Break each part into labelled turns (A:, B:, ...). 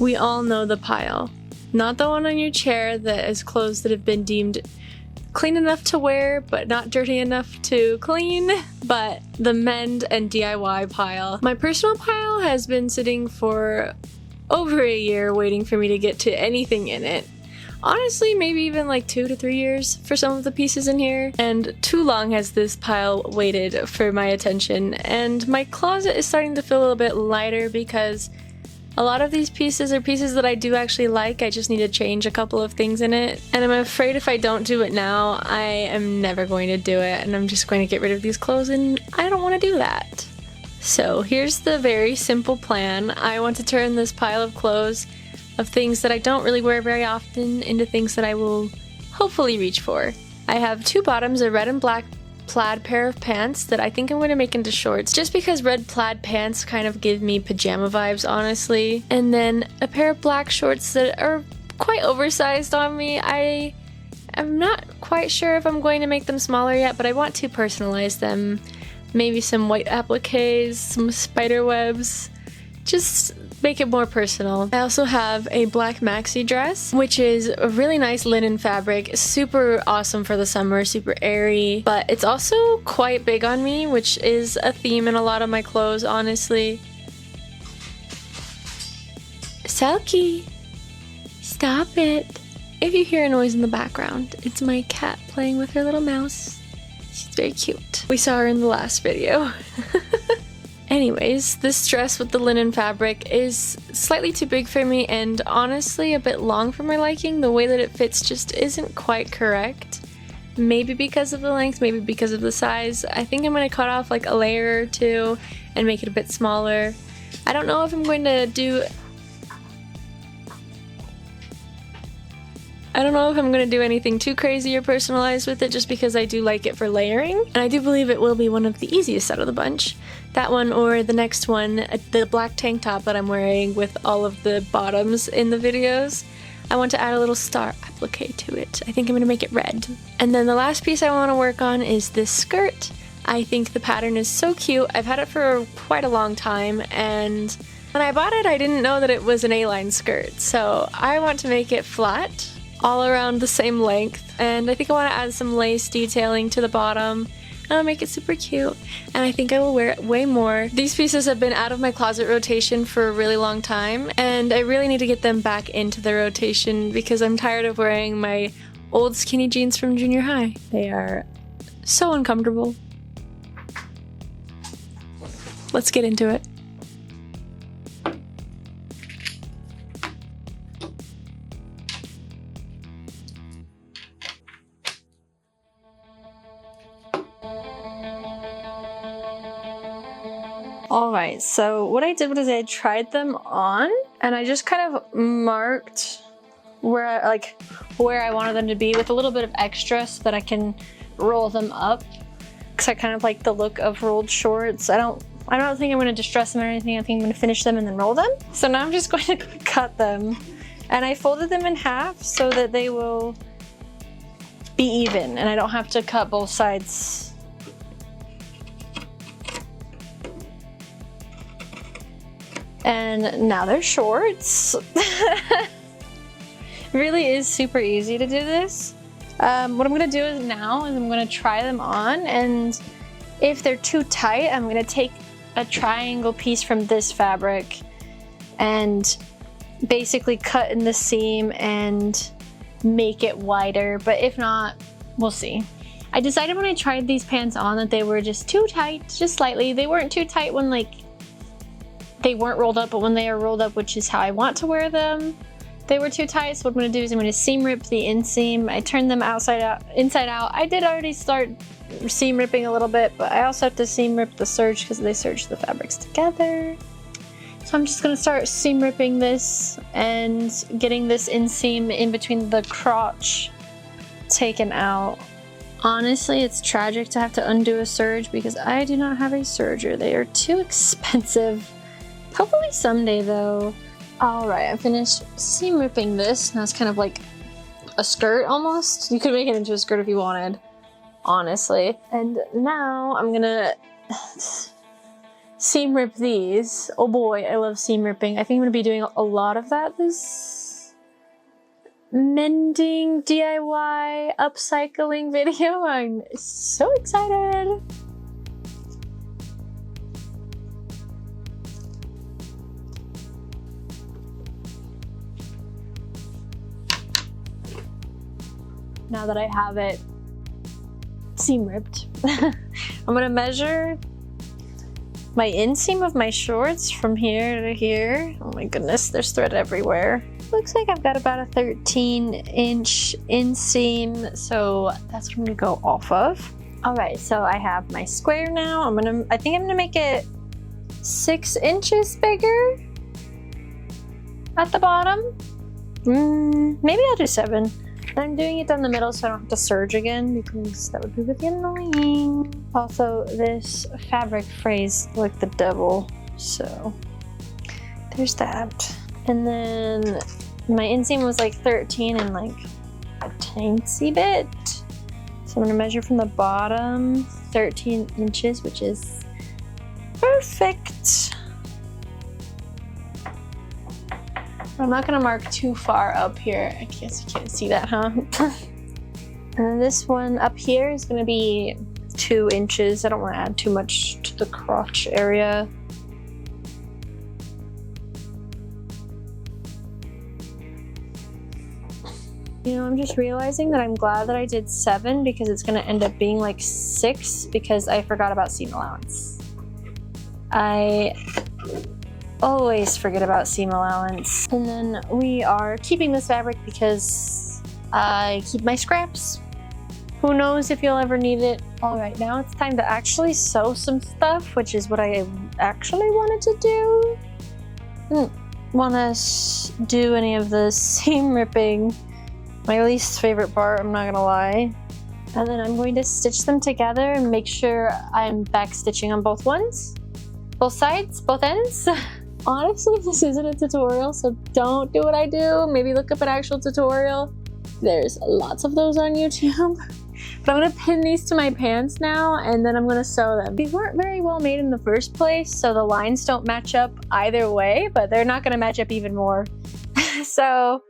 A: We all know the pile. Not the one on your chair that is clothes that have been deemed clean enough to wear, but not dirty enough to clean, but the mend and DIY pile. My personal pile has been sitting for over a year waiting for me to get to anything in it. Honestly, maybe even like 2 to 3 years for some of the pieces in here, and too long has this pile waited for my attention, and my closet is starting to feel a little bit lighter because a lot of these pieces are pieces that I do actually like. I just need to change a couple of things in it. And I'm afraid if I don't do it now, I am never going to do it. And I'm just going to get rid of these clothes, and I don't want to do that. So here's the very simple plan. I want to turn this pile of clothes of things that I don't really wear very often into things that I will hopefully reach for. I have 2 bottoms, a red and black plaid pair of pants that I think I'm going to make into shorts just because red plaid pants kind of give me pajama vibes, honestly. And then a pair of black shorts that are quite oversized on me. I am not quite sure if I'm going to make them smaller yet, but I want to personalize them. Maybe some white appliques, some spider webs, just make it more personal. I also have a black maxi dress, which is a really nice linen fabric, super awesome for the summer, super airy, but it's also quite big on me, which is a theme in a lot of my clothes, honestly. Selkie, stop it. If you hear a noise in the background, it's my cat playing with her little mouse. She's very cute. We saw her in the last video. Anyways, this dress with the linen fabric is slightly too big for me and honestly a bit long for my liking. The way that it fits just isn't quite correct. Maybe because of the length, maybe because of the size. I think I'm going to cut off like a layer or 2 and make it a bit smaller. I don't know if I'm going to do... anything too crazy or personalized with it just because I do like it for layering. And I do believe it will be one of the easiest out of the bunch. That one or the next one, the black tank top that I'm wearing with all of the bottoms in the videos. I want to add a little star applique to it. I think I'm going to make it red. And then the last piece I want to work on is this skirt. I think the pattern is so cute. I've had it for quite a long time, and when I bought it I didn't know that it was an A-line skirt. So I want to make it flat, all around the same length, and I think I want to add some lace detailing to the bottom and I'll make it super cute, and I think I will wear it way more. These pieces have been out of my closet rotation for a really long time, and I really need to get them back into the rotation because I'm tired of wearing my old skinny jeans from junior high. They are so uncomfortable. Let's get into it. Alright, so what I did was I tried them on and I just kind of marked where I wanted them to be with a little bit of extra so that I can roll them up, because I kind of like the look of rolled shorts. I don't think I'm going to distress them or anything. I think I'm going to finish them and then roll them. So now I'm just going to cut them, and I folded them in half so that they will be even and I don't have to cut both sides. And now they're shorts. Really is super easy to do this. What I'm gonna do is I'm gonna try them on, and if they're too tight, I'm gonna take a triangle piece from this fabric and basically cut in the seam and make it wider, but if not, we'll see. I decided when I tried these pants on that they were just too tight, just slightly. They weren't too tight when they weren't rolled up, but when they are rolled up, which is how I want to wear them, they were too tight. So what I'm going to do is I'm going to seam rip the inseam. I turned them inside out. I did already start seam ripping a little bit, but I also have to seam rip the serge because they serge the fabrics together. So I'm just going to start seam ripping this and getting this inseam in between the crotch taken out. Honestly, it's tragic to have to undo a serge because I do not have a serger. They are too expensive. Hopefully someday though. Alright, I finished seam ripping this. Now it's kind of like a skirt almost. You could make it into a skirt if you wanted, honestly. And now I'm gonna seam rip these. Oh boy, I love seam ripping. I think I'm gonna be doing a lot of that this mending DIY upcycling video. I'm so excited. Now that I have it seam ripped, I'm gonna measure my inseam of my shorts from here to here. Oh my goodness, there's thread everywhere. Looks like I've got about a 13-inch inseam, so that's what I'm gonna go off of. All right, so I have my square now. I think I'm gonna make it 6 inches bigger at the bottom. Maybe I'll do 7. I'm doing it down the middle so I don't have to serge again because that would be really annoying. Also, this fabric frays like the devil, so there's that. And then my inseam was like 13 and like a teensy bit. So I'm gonna measure from the bottom 13 inches, which is perfect. I'm not gonna mark too far up here. I guess you can't see that, huh? And this one up here is gonna be 2 inches. I don't wanna add too much to the crotch area. You know, I'm just realizing that I'm glad that I did 7 because it's gonna end up being like 6 because I forgot about seam allowance. I always forget about seam allowance. And then we are keeping this fabric because I keep my scraps. Who knows if you'll ever need it. All right, now it's time to actually sew some stuff, which is what I actually wanted to do. Didn't want to do any of the seam ripping. My least favorite part, I'm not gonna lie. And then I'm going to stitch them together and make sure I'm back stitching on both ones. Both sides, both ends. Honestly, this isn't a tutorial, so don't do what I do. Maybe look up an actual tutorial. There's lots of those on YouTube. But I'm gonna pin these to my pants now, and then I'm gonna sew them. These weren't very well made in the first place, so the lines don't match up either way, but they're not gonna match up even more. So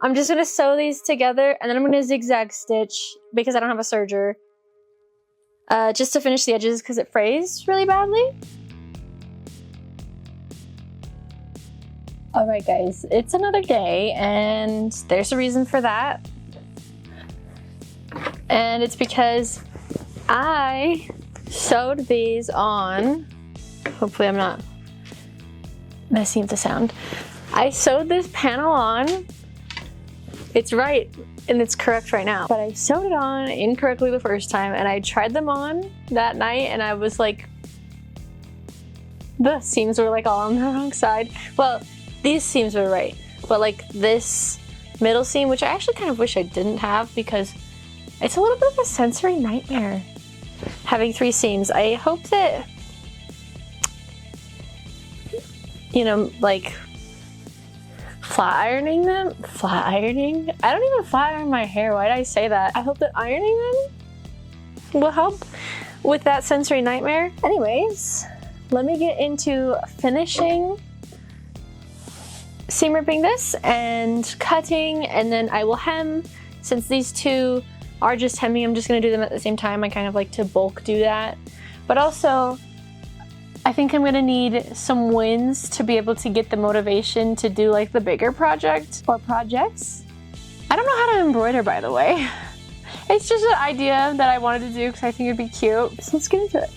A: I'm just gonna sew these together, and then I'm gonna zigzag stitch because I don't have a serger, just to finish the edges because it frays really badly. All right, guys, it's another day, and there's a reason for that. And it's because I sewed these on. Hopefully I'm not messing up the sound. I sewed this panel on. It's right, and it's correct right now. But I sewed it on incorrectly the first time, and I tried them on that night, and I was like, the seams were like all on the wrong side. Well, these seams were right, but like this middle seam, which I actually kind of wish I didn't have because it's a little bit of a sensory nightmare having 3 seams. I hope that, you know, like flat ironing them, I don't even flat iron my hair. Why did I say that? I hope that ironing them will help with that sensory nightmare. Anyways, let me get into finishing seam ripping this and cutting, and then I will hem. Since these two are just hemming, I'm just gonna do them at the same time. I kind of like to bulk do that. But also, I think I'm gonna need some wins to be able to get the motivation to do like the bigger project or projects. I don't know how to embroider, by the way. It's just an idea that I wanted to do because I think it'd be cute. So let's get into it.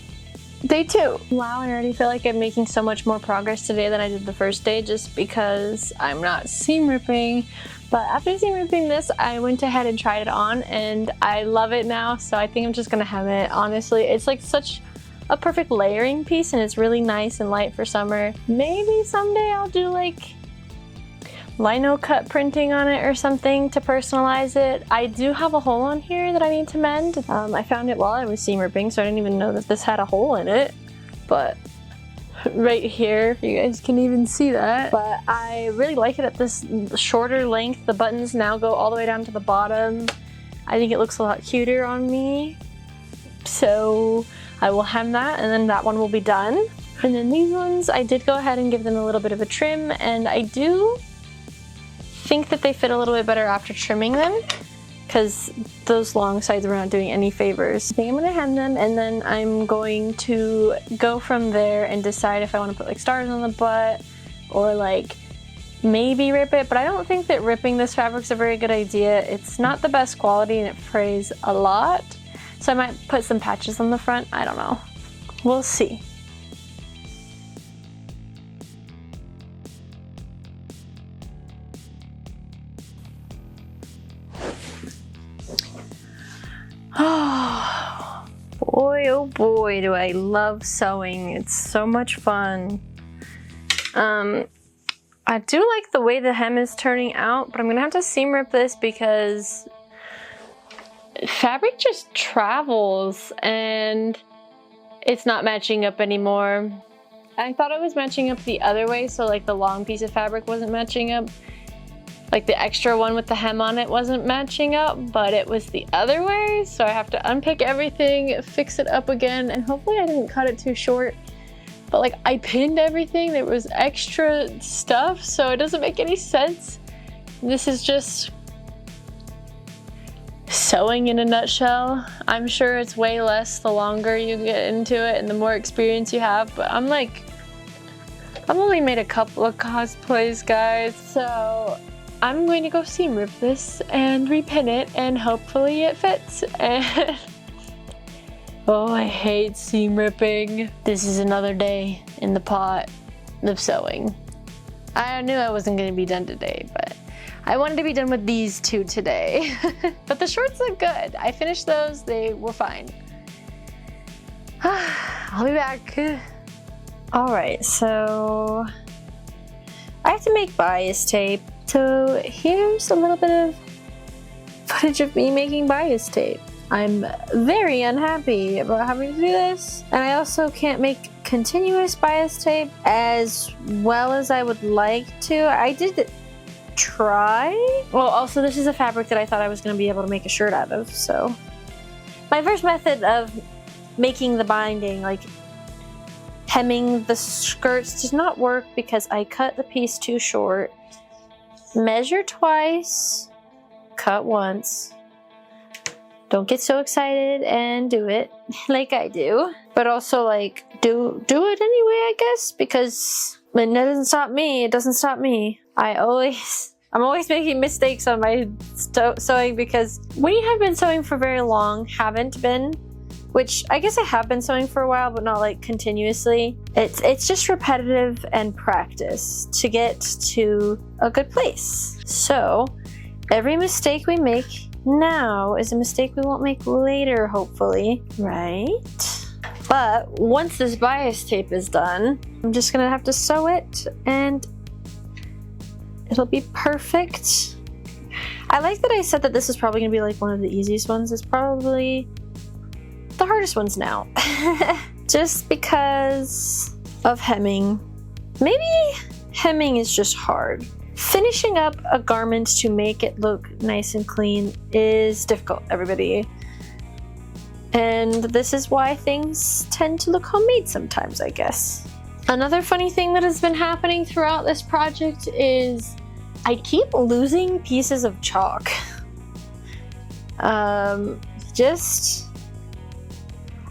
A: Day 2. Wow, I already feel like I'm making so much more progress today than I did the first day just because I'm not seam ripping. But after seam ripping this, I went ahead and tried it on and I love it now. So I think I'm just gonna hem it. Honestly, it's like such a perfect layering piece and it's really nice and light for summer. Maybe someday I'll do like lino cut printing on it or something to personalize it. I do have a hole on here that I need to mend. I found it while I was seam ripping, so I didn't even know that this had a hole in it. But right here, you guys can even see that. But I really like it at this shorter length. The buttons now go all the way down to the bottom. I think it looks a lot cuter on me. So I will hem that and then that one will be done. And then these ones, I did go ahead and give them a little bit of a trim, and I do think that they fit a little bit better after trimming them, because those long sides were not doing any favors. I think I'm gonna hem them, and then I'm going to go from there and decide if I want to put like stars on the butt or like maybe rip it, but I don't think that ripping this fabric is a very good idea. It's not the best quality and it frays a lot, so I might put some patches on the front. I don't know. We'll see. Oh boy, do I love sewing. It's so much fun. I do like the way the hem is turning out, but I'm gonna have to seam rip this because fabric just travels and it's not matching up anymore. I thought it was matching up the other way, so like the long piece of fabric wasn't matching up. Like the extra one with the hem on it wasn't matching up, but it was the other way, so I have to unpick everything, fix it up again, and hopefully I didn't cut it too short. But like I pinned everything, there was extra stuff, so it doesn't make any sense. This is just sewing in a nutshell. I'm sure it's way less the longer you get into it and the more experience you have, but I've only made a couple of cosplays, guys, so I'm going to go seam rip this and repin it, and hopefully it fits. And oh, I hate seam ripping. This is another day in the pot of sewing. I knew I wasn't going to be done today, but I wanted to be done with these two today. But the shorts look good. I finished those, they were fine. I'll be back. All right, so I have to make bias tape. So here's a little bit of footage of me making bias tape. I'm very unhappy about having to do this. And I also can't make continuous bias tape as well as I would like to. I did try. Well, also this is a fabric that I thought I was going to be able to make a shirt out of, so. My first method of making the binding, like hemming the skirts, did not work because I cut the piece too short. Measure twice, cut once. Don't get so excited and do it like I do, but also like do it anyway, I guess, because it doesn't stop me. It doesn't stop me. I'm always making mistakes on my sewing because we have been sewing for very long, haven't been, which I guess I have been sewing for a while, but not like continuously. It's just repetitive and practice to get to a good place. So every mistake we make now is a mistake we won't make later, hopefully, right? But once this bias tape is done, I'm just gonna have to sew it and it'll be perfect. I like that I said that this is probably gonna be like one of the easiest ones. It's probably the hardest ones now. Just because of hemming. Maybe hemming is just hard. Finishing up a garment to make it look nice and clean is difficult, everybody. And this is why things tend to look homemade sometimes, I guess. Another funny thing that has been happening throughout this project is I keep losing pieces of chalk.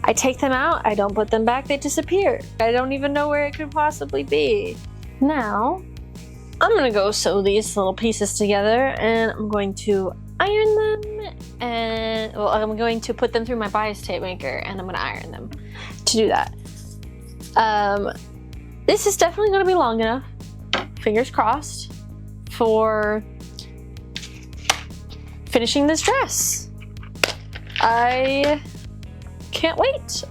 A: I take them out, I don't put them back, they disappear. I don't even know where it could possibly be. Now, I'm gonna go sew these little pieces together and I'm going to iron them and, well, I'm going to put them through my bias tape maker and I'm gonna iron them to do that. This is definitely gonna be long enough, fingers crossed, for finishing this dress. I can't wait.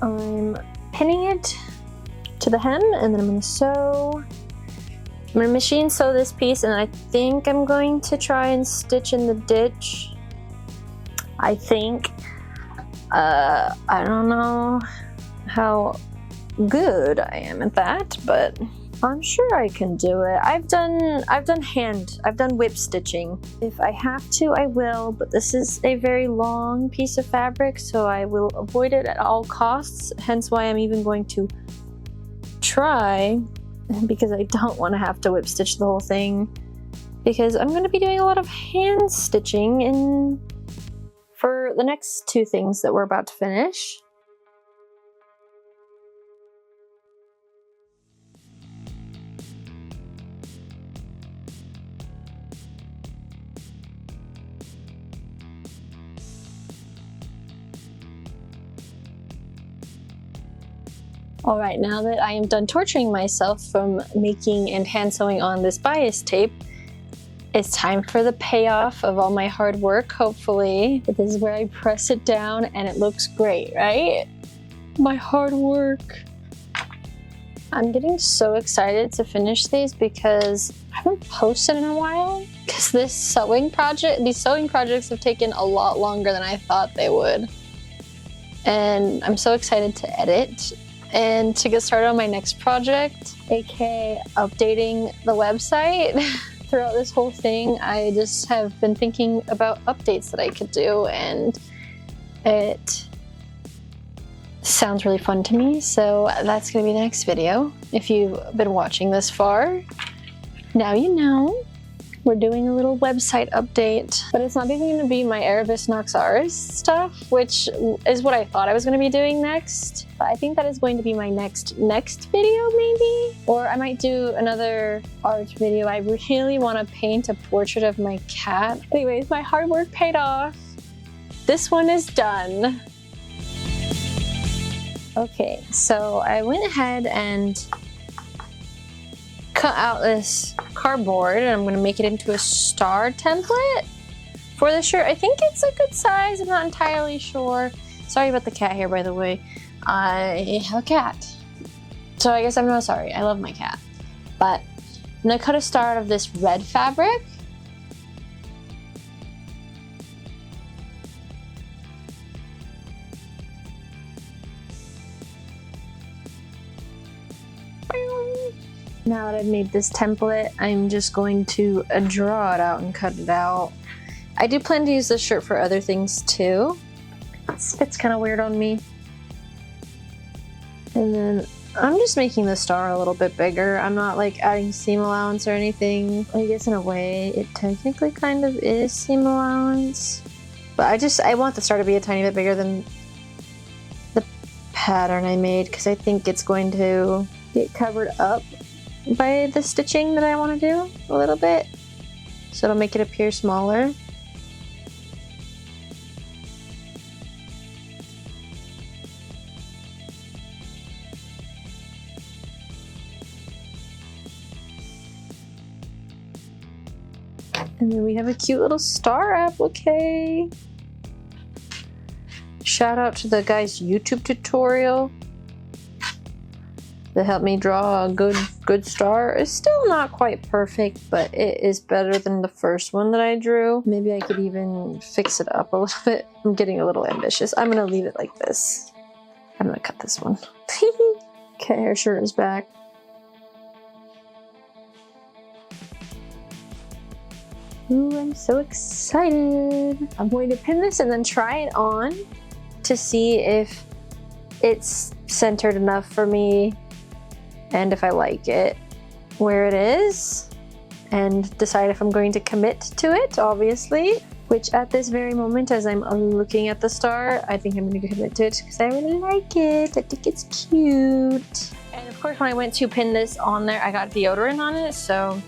A: I'm pinning it to the hem and then I'm going to sew. I'm going to machine sew this piece and I think I'm going to try and stitch in the ditch. I think. I don't know how good I am at that, but I'm sure I can do it. I've done whip stitching. If I have to, I will, but this is a very long piece of fabric, so I will avoid it at all costs, hence why I'm even going to try, because I don't want to have to whip stitch the whole thing, because I'm going to be doing a lot of hand stitching for the next two things that we're about to finish. All right, now that I am done torturing myself from making and hand sewing on this bias tape, it's time for the payoff of all my hard work, hopefully. But this is where I press it down and it looks great, right? My hard work. I'm getting so excited to finish these because I haven't posted in a while. Because these sewing projects have taken a lot longer than I thought they would. And I'm so excited to edit and to get started on my next project, aka updating the website. Throughout this whole thing, I just have been thinking about updates that I could do, and it sounds really fun to me, so that's gonna be the next video. If you've been watching this far, now you know. We're doing a little website update, but it's not even gonna be my Erebus Noxaris stuff, which is what I thought I was gonna be doing next. But I think that is going to be my next video maybe? Or I might do another art video. I really wanna paint a portrait of my cat. Anyways, my hard work paid off. This one is done. Okay, so I went ahead and cut out this cardboard and I'm going to make it into a star template for the shirt. I think it's a good size. I'm not entirely sure. Sorry about the cat here, by the way. I have a cat. So I guess I'm not sorry. I love my cat. But I'm going to cut a star out of this red fabric. Now that I've made this template, I'm just going to draw it out and cut it out. I do plan to use this shirt for other things too. This fits kind of weird on me. And then I'm just making the star a little bit bigger. I'm not like adding seam allowance or anything. I guess in a way it technically kind of is seam allowance. But I want the star to be a tiny bit bigger than the pattern I made because I think it's going to get covered up by the stitching that I want to do a little bit, so it'll make it appear smaller. And then we have a cute little star applique. Shout out to the guy's YouTube tutorial that helped me draw a good star. It's still not quite perfect, but it is better than the first one that I drew. Maybe I could even fix it up a little bit. I'm getting a little ambitious. I'm gonna leave it like this. I'm gonna cut this one. Okay, our shirt is back. Ooh, I'm so excited. I'm going to pin this and then try it on to see if it's centered enough for me and if I like it where it is, and decide if I'm going to commit to it, obviously, which at this very moment as I'm looking at the star, I think I'm going to commit to it because I really like it. I think it's cute. And of course when I went to pin this on there, I got deodorant on it, so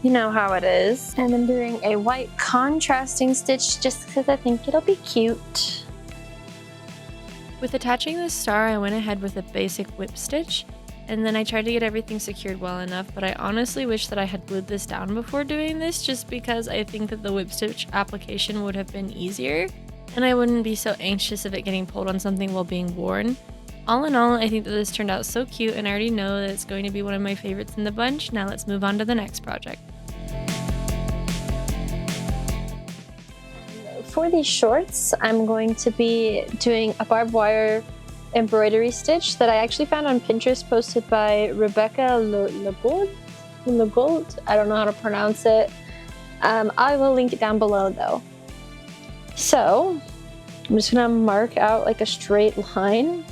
A: you know how it is. And I'm doing a white contrasting stitch just because I think it'll be cute. With attaching the star, I went ahead with a basic whip stitch, and then I tried to get everything secured well enough, but I honestly wish that I had glued this down before doing this, just because I think that the whip stitch application would have been easier, and I wouldn't be so anxious of it getting pulled on something while being worn. All in all, I think that this turned out so cute, and I already know that it's going to be one of my favorites in the bunch. Now let's move on to the next project. For these shorts, I'm going to be doing a barbed wire embroidery stitch that I actually found on Pinterest, posted by Rebecca Legault. I don't know how to pronounce it. I will link it down below though. So I'm just gonna mark out like a straight line.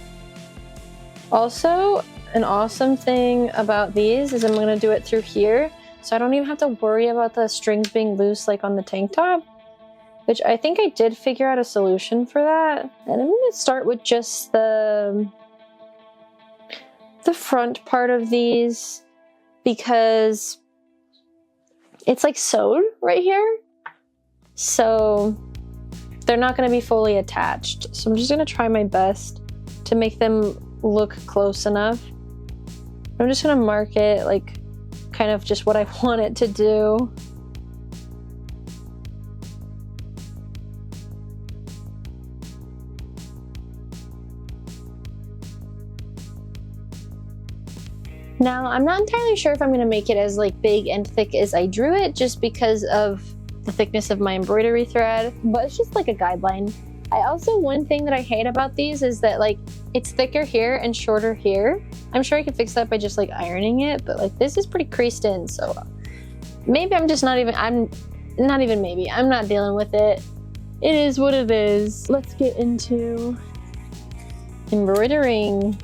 A: Also, an awesome thing about these is I'm gonna do it through here, so I don't even have to worry about the strings being loose like on the tank top, which I think I did figure out a solution for that. And I'm gonna start with just the front part of these because it's like sewed right here. So they're not gonna be fully attached. So I'm just gonna try my best to make them look close enough. I'm just gonna mark it like kind of just what I want it to do. Now, I'm not entirely sure if I'm gonna make it as like big and thick as I drew it, just because of the thickness of my embroidery thread, but it's just like a guideline. One thing that I hate about these is that like it's thicker here and shorter here. I'm sure I could fix that by just like ironing it, but like this is pretty creased in, so maybe I'm not dealing with it. It is what it is. Let's get into embroidering.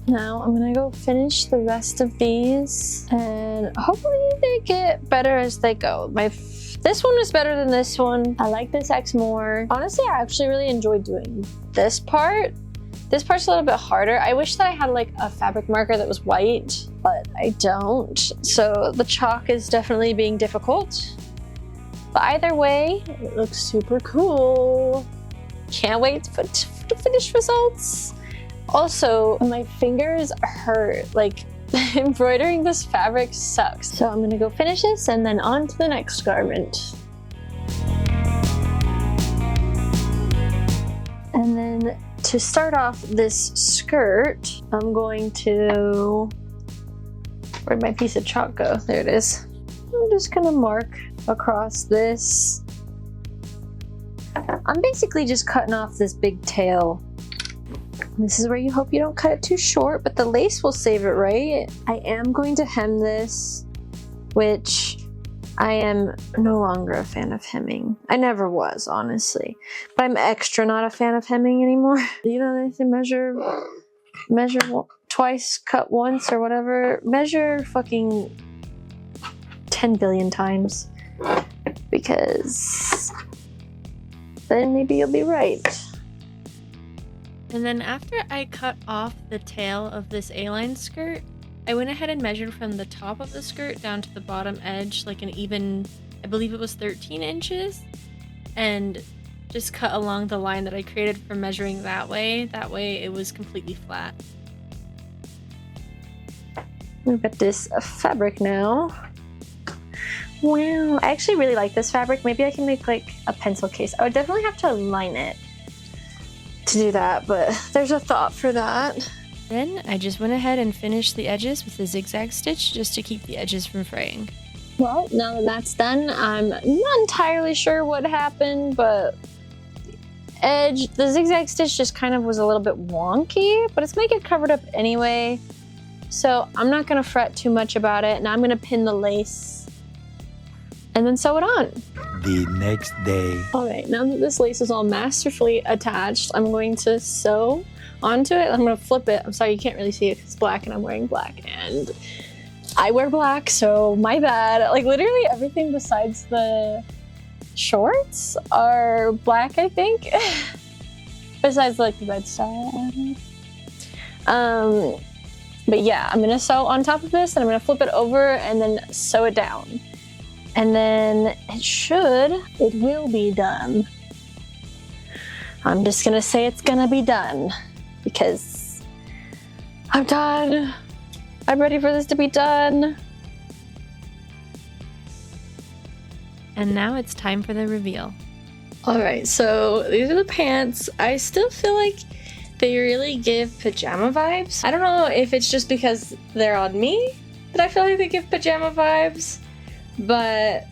A: Now I'm gonna go finish the rest of these, and hopefully they get better as they go. This one is better than this one. I like this X more. Honestly, I actually really enjoy doing this part. This part's a little bit harder. I wish that I had like a fabric marker that was white, but I don't. So the chalk is definitely being difficult. But either way, it looks super cool. Can't wait for the finished results. Also, my fingers hurt. Like, embroidering this fabric sucks. So I'm gonna go finish this and then on to the next garment. And then to start off this skirt, I'm going to... Where'd my piece of chalk go? There it is. I'm just gonna mark across this. I'm basically just cutting off this big tail. This is where you hope you don't cut it too short, but the lace will save it, right? I am going to hem this, which I am no longer a fan of hemming. I never was, honestly. But I'm extra not a fan of hemming anymore. You know, they say measure twice, cut once, or whatever. Measure fucking 10 billion times. Because then maybe you'll be right.
B: And then after I cut off the tail of this A-line skirt, I went ahead and measured from the top of the skirt down to the bottom edge, like an even, I believe it was 13 inches, and just cut along the line that I created for measuring that way. That way it was completely flat.
A: We've got this fabric now. Wow, I actually really like this fabric. Maybe I can make like a pencil case. I would definitely have to line it to do that, but there's a thought for that.
B: Then I just went ahead and finished the edges with a zigzag stitch just to keep the edges from fraying.
A: Well, now that that's done, I'm not entirely sure what happened, but the zigzag stitch just kind of was a little bit wonky, but it's gonna get covered up anyway. So I'm not gonna fret too much about it. Now I'm gonna pin the lace and then sew it on.
C: The next day.
A: All right, now that this lace is all masterfully attached, I'm going to sew onto it. I'm gonna flip it. I'm sorry, you can't really see it because it's black and I'm wearing black, and I wear black, so my bad. Like literally everything besides the shorts are black, I think. Besides like the red star. But yeah, I'm gonna sew on top of this and I'm gonna flip it over and then sew it down. And then it will be done. I'm just gonna say it's gonna be done because I'm done. I'm ready for this to be done.
B: And now it's time for the reveal.
A: Alright, so these are the pants. I still feel like they really give pajama vibes. I don't know if it's just because they're on me that I feel like they give pajama vibes, but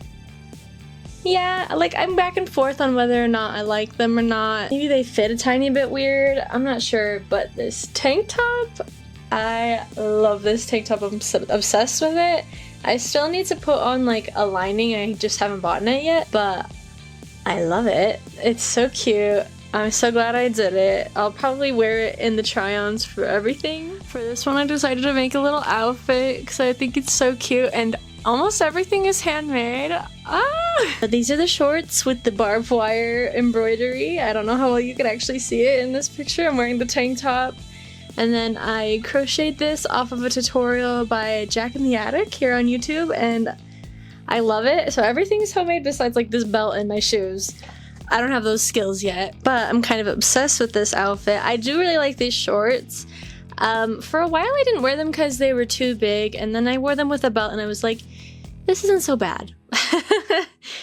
A: yeah, like I'm back and forth on whether or not I like them or not. Maybe they fit a tiny bit weird, I'm not sure, but this tank top, I love this tank top. I'm obsessed with it. I still need to put on like a lining, I just haven't bought it yet, but I love it. It's so cute. I'm so glad I did it. I'll probably wear it in the try-ons for everything. For this one I decided to make a little outfit because I think it's so cute and almost everything is handmade. These are the shorts with the barbed wire embroidery. I don't know how well you can actually see it in this picture. I'm wearing the tank top. And then I crocheted this off of a tutorial by Jack in the Attic here on YouTube, and I love it. So everything is homemade besides like this belt and my shoes. I don't have those skills yet, but I'm kind of obsessed with this outfit. I do really like these shorts. For a while I didn't wear them because they were too big, and then I wore them with a belt and I was like, this isn't so bad.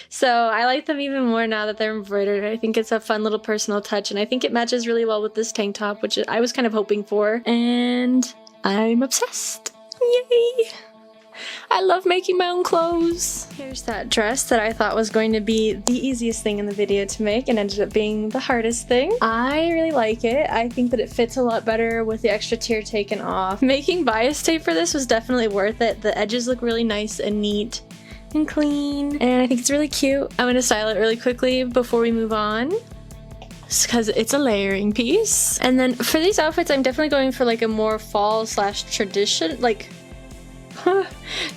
A: So I like them even more now that they're embroidered. I think it's a fun little personal touch, and I think it matches really well with this tank top, which I was kind of hoping for, and I'm obsessed. Yay! I love making my own clothes. Here's that dress that I thought was going to be the easiest thing in the video to make and ended up being the hardest thing. I really like it. I think that it fits a lot better with the extra tier taken off. Making bias tape for this was definitely worth it. The edges look really nice and neat and clean, and I think it's really cute. I'm gonna style it really quickly before we move on, because it's a layering piece. And then for these outfits, I'm definitely going for like a more fall slash tradition, like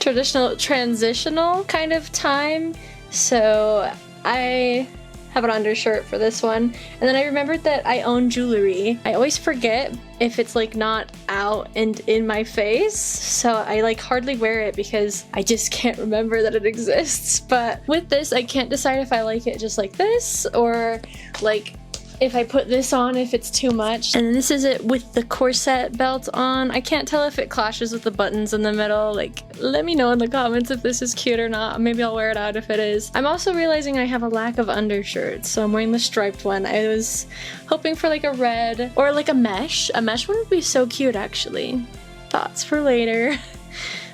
A: traditional transitional kind of time. So I have an undershirt for this one, and then I remembered that I own jewelry. I always forget if it's like not out and in my face, so I like hardly wear it because I just can't remember that it exists. But with this, I can't decide if I like it just like this or like if I put this on, if it's too much. And this is it with the corset belt on. I can't tell if it clashes with the buttons in the middle. Like, let me know in the comments if this is cute or not. Maybe I'll wear it out if it is. I'm also realizing I have a lack of undershirts, so I'm wearing the striped one. I was hoping for like a red or like a mesh. A mesh one would be so cute, actually. Thoughts for later.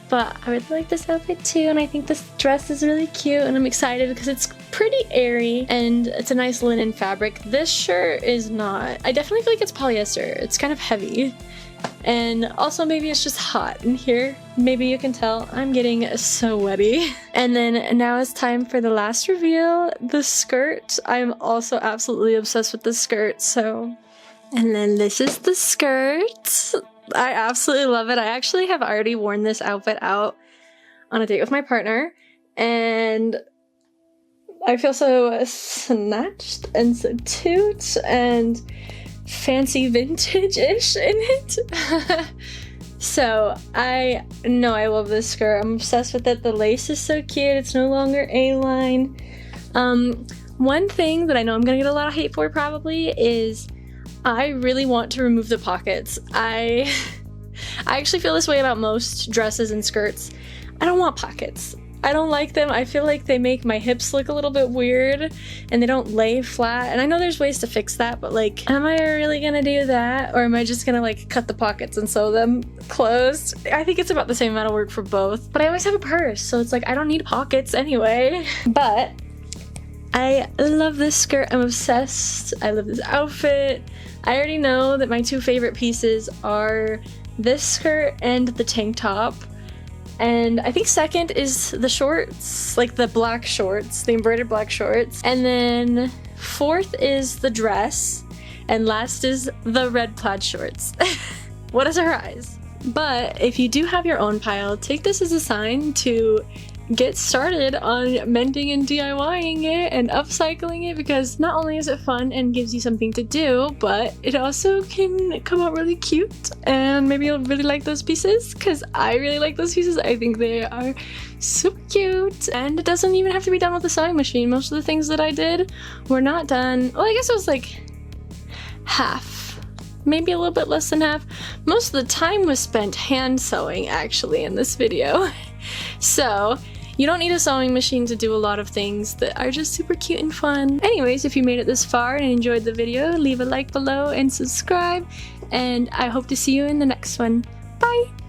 A: But I really like this outfit too, and I think this dress is really cute, and I'm excited because it's pretty airy and it's a nice linen fabric. This shirt is not. I definitely feel like it's polyester. It's kind of heavy, and also maybe it's just hot in here. Maybe you can tell I'm getting so sweaty. And then now it's time for the last reveal, the skirt. I'm also absolutely obsessed with the skirt, so. And then this is the skirt. I absolutely love it. I actually have already worn this outfit out on a date with my partner, and I feel so snatched and so toot and fancy vintage-ish in it. So I know I love this skirt. I'm obsessed with it. The lace is so cute. It's no longer A-line. One thing that I know I'm gonna get a lot of hate for probably is I really want to remove the pockets. I actually feel this way about most dresses and skirts. I don't want pockets. I don't like them. I feel like they make my hips look a little bit weird and they don't lay flat. And I know there's ways to fix that, but like, am I really gonna do that? Or am I just gonna like cut the pockets and sew them closed? I think it's about the same amount of work for both. But I always have a purse, so it's like I don't need pockets anyway. But I love this skirt. I'm obsessed. I love this outfit. I already know that my two favorite pieces are this skirt and the tank top. And I think second is the shorts, like the black shorts, the embroidered black shorts. And then fourth is the dress. And last is the red plaid shorts. What a surprise. But if you do have your own pile, take this as a sign to get started on mending and DIYing it and upcycling it, because not only is it fun and gives you something to do, but it also can come out really cute, and maybe you'll really like those pieces, because I really like those pieces. I think they are so cute, and it doesn't even have to be done with a sewing machine. Most of the things that I did were not done. Well, I guess it was like half, maybe a little bit less than half. Most of the time was spent hand sewing actually in this video. So You don't need a sewing machine to do a lot of things that are just super cute and fun. Anyways, if you made it this far and enjoyed the video, leave a like below and subscribe, and I hope to see you in the next one. Bye!